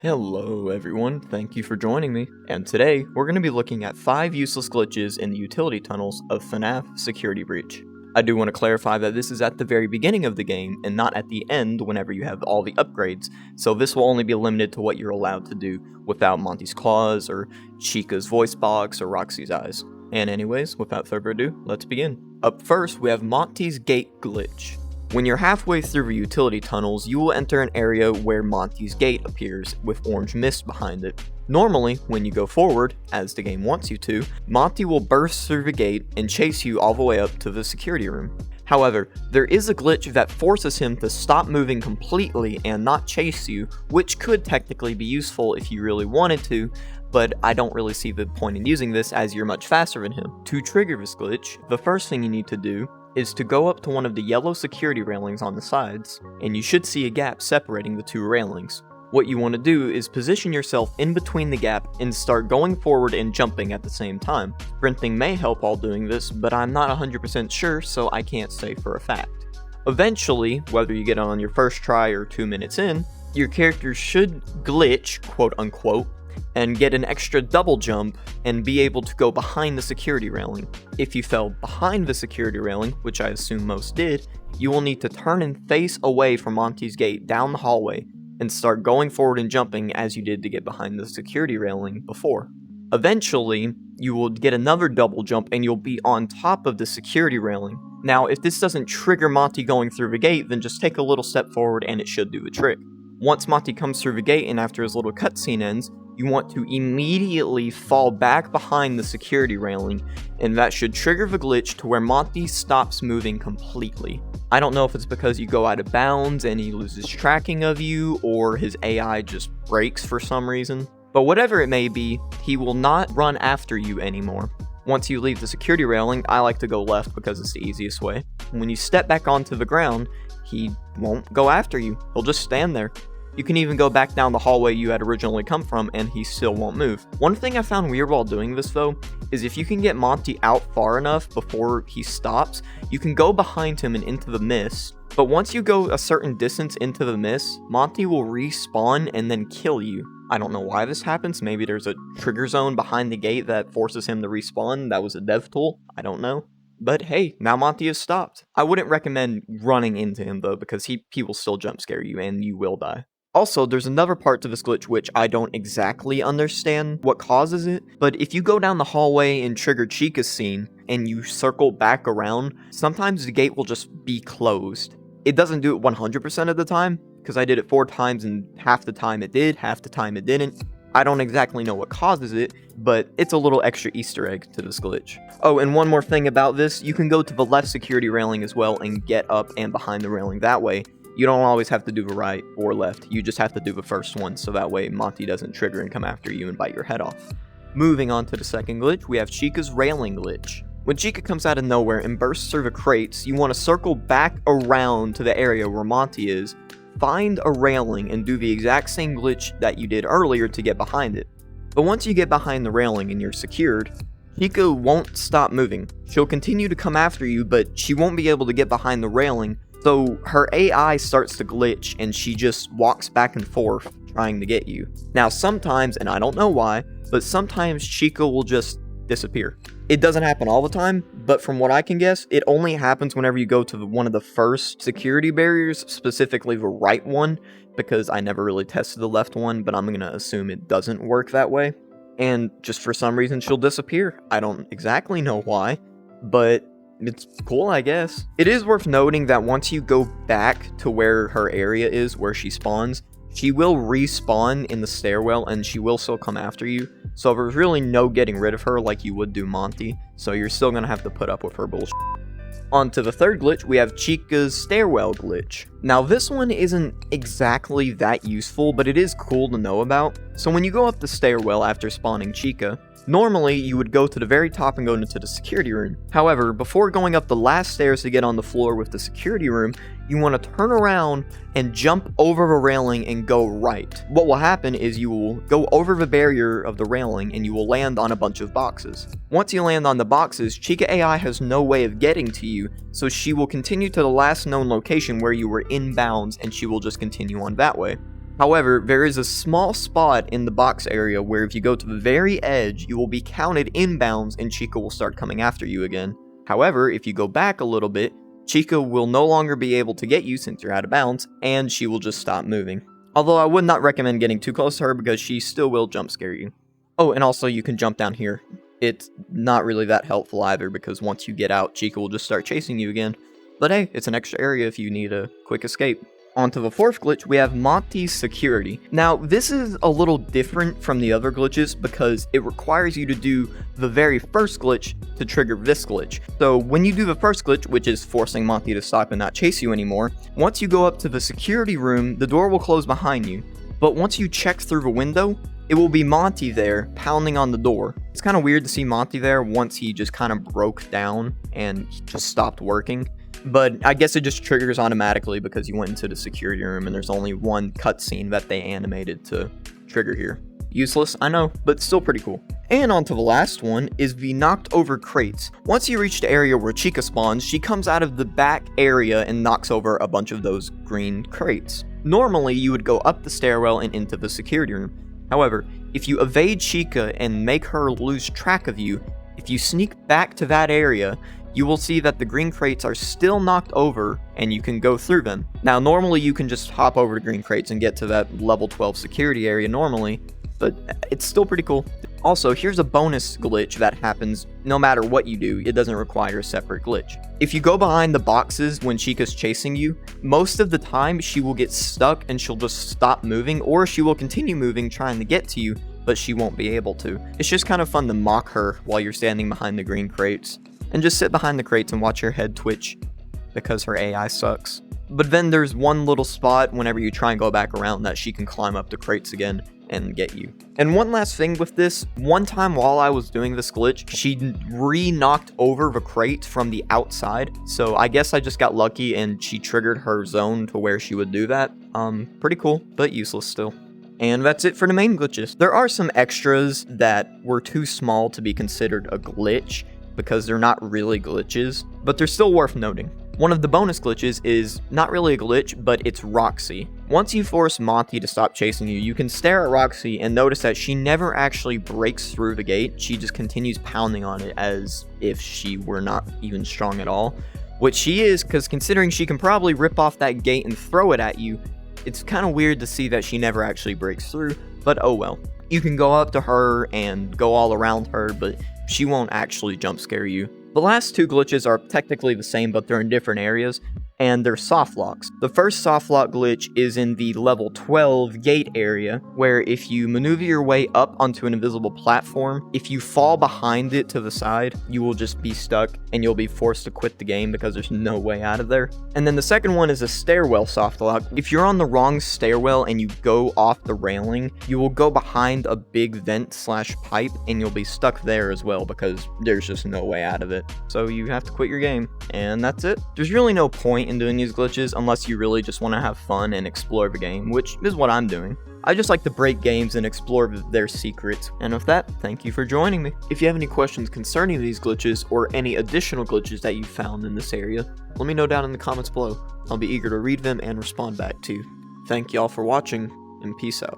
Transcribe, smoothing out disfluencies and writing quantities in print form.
Hello everyone, thank you for joining me, and today we're going to be looking at 5 useless glitches in the utility tunnels of FNAF Security Breach. I do want to clarify that this is at the very beginning of the game and not at the end whenever you have all the upgrades, so this will only be limited to what you're allowed to do without Monty's claws or Chica's voice box or Roxy's eyes. And anyways, without further ado, let's begin. Up first, we have Montys Gate glitch. When you're halfway through the utility tunnels, you will enter an area where Montys Gate appears with orange mist behind it. Normally, when you go forward, as the game wants you to, Monty will burst through the gate and chase you all the way up to the security room. However, there is a glitch that forces him to stop moving completely and not chase you, which could technically be useful if you really wanted to, but I don't really see the point in using this as you're much faster than him. To trigger this glitch, the first thing you need to do is to go up to one of the yellow security railings on the sides, and you should see a gap separating the two railings. What you want to do is position yourself in between the gap and start going forward and jumping at the same time. Sprinting may help while doing this, but I'm not 100% sure, so I can't say for a fact. Eventually, whether you get it on your first try or 2 minutes in, your character should glitch, quote unquote, and get an extra double jump and be able to go behind the security railing. If you fell behind the security railing, which I assume most did, you will need to turn and face away from Montys Gate down the hallway and start going forward and jumping as you did to get behind the security railing before. Eventually, you will get another double jump and you'll be on top of the security railing. Now, if this doesn't trigger Monty going through the gate, then just take a little step forward and it should do the trick. Once Monty comes through the gate and after his little cutscene ends, you want to immediately fall back behind the security railing, and that should trigger the glitch to where Monty stops moving completely. I don't know if it's because you go out of bounds and he loses tracking of you, or his AI just breaks for some reason. But whatever it may be, he will not run after you anymore. Once you leave the security railing, I like to go left because it's the easiest way. When you step back onto the ground, he won't go after you. He'll just stand there. You can even go back down the hallway you had originally come from and he still won't move. One thing I found weird while doing this though, is if you can get Monty out far enough before he stops, you can go behind him and into the mist. But once you go a certain distance into the mist, Monty will respawn and then kill you. I don't know why this happens. Maybe there's a trigger zone behind the gate that forces him to respawn. That was a dev tool. I don't know. But hey, now Monty has stopped. I wouldn't recommend running into him though, because he will still jump scare you and you will die. Also, there's another part to this glitch which I don't exactly understand what causes it, but if you go down the hallway and trigger Chica's scene, and you circle back around, sometimes the gate will just be closed. It doesn't do it 100% of the time, because I did it 4 times and half the time it did, half the time it didn't. I don't exactly know what causes it, but it's a little extra Easter egg to this glitch. Oh, and one more thing about this, you can go to the left security railing as well and get up and behind the railing that way. You don't always have to do the right or left, you just have to do the first one, so that way Monty doesn't trigger and come after you and bite your head off. Moving on to the second glitch, we have Chica's railing glitch. When Chica comes out of nowhere and bursts through the crates, you want to circle back around to the area where Monty is, find a railing, and do the exact same glitch that you did earlier to get behind it. But once you get behind the railing and you're secured, Chica won't stop moving. She'll continue to come after you, but she won't be able to get behind the railing, so her AI starts to glitch and she just walks back and forth trying to get you. Now sometimes, and I don't know why, but sometimes Chica will just disappear. It doesn't happen all the time, but from what I can guess, it only happens whenever you go to one of the first security barriers, specifically the right one, because I never really tested the left one, but I'm gonna assume it doesn't work that way. And just for some reason she'll disappear. I don't exactly know why, but it's cool, I guess. It is worth noting that once you go back to where her area is, where she spawns, she will respawn in the stairwell and she will still come after you. So there's really no getting rid of her like you would do Monty, so you're still gonna have to put up with her bullshit. On to the third glitch, we have Chica's stairwell glitch. Now this one isn't exactly that useful, but it is cool to know about. So when you go up the stairwell after spawning Chica, normally you would go to the very top and go into the security room. However, before going up the last stairs to get on the floor with the security room, you want to turn around and jump over the railing and go right. What will happen is you will go over the barrier of the railing and you will land on a bunch of boxes. Once you land on the boxes, Chica AI has no way of getting to you, so she will continue to the last known location where you were in bounds and she will just continue on that way. However, there is a small spot in the box area where if you go to the very edge, you will be counted inbounds and Chica will start coming after you again. However, if you go back a little bit, Chica will no longer be able to get you since you're out of bounds, and she will just stop moving. Although I would not recommend getting too close to her because she still will jump scare you. Oh, and also you can jump down here. It's not really that helpful either because once you get out, Chica will just start chasing you again. But hey, it's an extra area if you need a quick escape. Onto the fourth glitch, we have Monty Security. Now, this is a little different from the other glitches because it requires you to do the very first glitch to trigger this glitch. So when you do the first glitch, which is forcing Monty to stop and not chase you anymore, once you go up to the security room, the door will close behind you. But once you check through the window, it will be Monty there pounding on the door. It's kind of weird to see Monty there once he just kind of broke down and just stopped working. But I guess it just triggers automatically because you went into the security room and there's only one cutscene that they animated to trigger here. Useless, I know, but still pretty cool. And on to the last one is the knocked over crates. Once you reach the area where Chica spawns, she comes out of the back area and knocks over a bunch of those green crates. Normally, you would go up the stairwell and into the security room. However, if you evade Chica and make her lose track of you, if you sneak back to that area, you will see that the green crates are still knocked over and you can go through them. Now, normally you can just hop over to green crates and get to that level 12 security area normally, but it's still pretty cool. Also, here's a bonus glitch that happens no matter what you do. It doesn't require a separate glitch. If you go behind the boxes when Chica's chasing you, most of the time she will get stuck and she'll just stop moving, or she will continue moving trying to get to you, but she won't be able to. It's just kind of fun to mock her while you're standing behind the green crates. And just sit behind the crates and watch your head twitch because her AI sucks. But then there's one little spot whenever you try and go back around that she can climb up the crates again and get you. And one last thing with this, one time while I was doing this glitch, she re-knocked over the crate from the outside. So I guess I just got lucky and she triggered her zone to where she would do that. Pretty cool, but useless still. And that's it for the main glitches. There are some extras that were too small to be considered a glitch, because they're not really glitches, but they're still worth noting. One of the bonus glitches is not really a glitch, but it's Roxy. Once you force Monty to stop chasing you, you can stare at Roxy and notice that she never actually breaks through the gate. She just continues pounding on it as if she were not even strong at all. Which she is, because considering she can probably rip off that gate and throw it at you, it's kind of weird to see that she never actually breaks through, but oh well. You can go up to her and go all around her, but she won't actually jump scare you. The last two glitches are technically the same, but they're in different areas, and they're soft locks. The first soft lock glitch is in the level 12 gate area, where if you maneuver your way up onto an invisible platform, if you fall behind it to the side, you will just be stuck and you'll be forced to quit the game because there's no way out of there. And then the second one is a stairwell soft lock. If you're on the wrong stairwell and you go off the railing, you will go behind a big vent slash pipe and you'll be stuck there as well because there's just no way out of it. So you have to quit your game, and that's it. There's really no point in doing these glitches unless you really just want to have fun and explore the game, which is what I'm doing. I just like to break games and explore their secrets. And with that, thank you for joining me. If you have any questions concerning these glitches or any additional glitches that you found in this area, let me know down in the comments below. I'll be eager to read them and respond back to you. Thank y'all for watching, and peace out.